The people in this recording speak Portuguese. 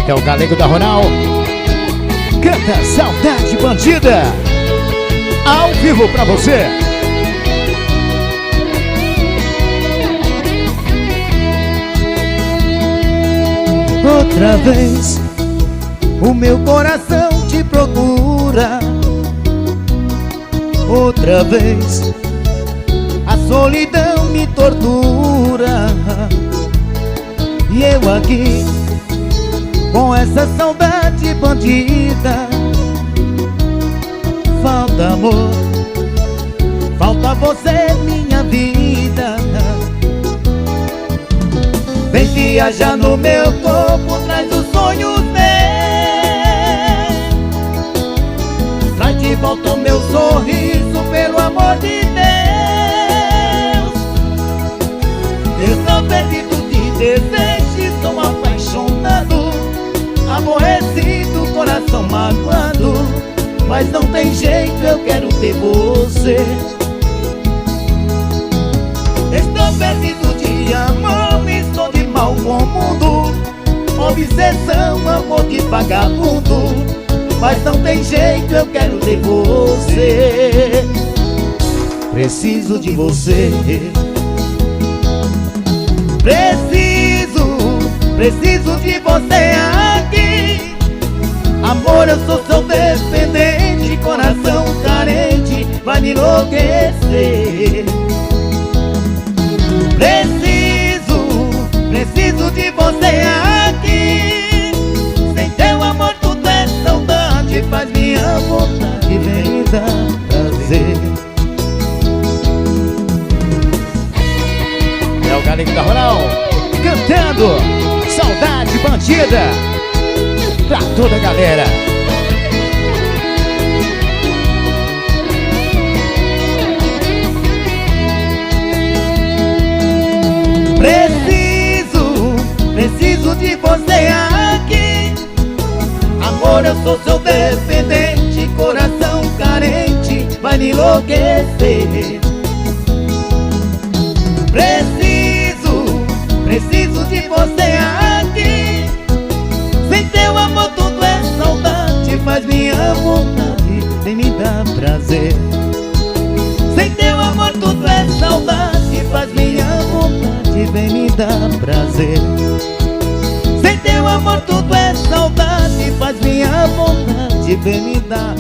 É o Galego da Ronal. Canta Saudade Bandida, ao vivo pra você. Outra vez o meu coração te procura. Outra vez a solidão me tortura. E eu aqui com essa saudade bandida. Falta amor, falta você, minha vida. Vem viajar no meu corpo, traz os sonhos meus. Traz de volta o meu sorriso, pelo amor de Deus. Eu estou perdido de desejo, estou apaixonado, aborrecido, coração magoado. Mas não tem jeito, eu quero ter você. Estou perdido de amor, estou de mal com o mundo. Obsessão, amor de vagabundo. Mas não tem jeito, eu quero ter você. Preciso de você. Preciso de você aqui. Amor, eu sou seu dependente, coração carente, vai me enlouquecer. Preciso de você aqui. Sem teu amor tudo é saudade, faz minha vontade, vem me dar prazer. É o Galego da Ronal, cantando Saudade Bandida pra toda a galera. Preciso de você aqui. Amor, eu sou seu dependente, coração carente, vai me enlouquecer. Preciso de você aqui. Sem teu amor tudo é saudade, faz minha vontade, vem me dar prazer. Sem teu amor tudo é saudade, faz minha vontade, vem me dar prazer. Sem teu amor tudo é saudade, faz minha vontade, vem me dar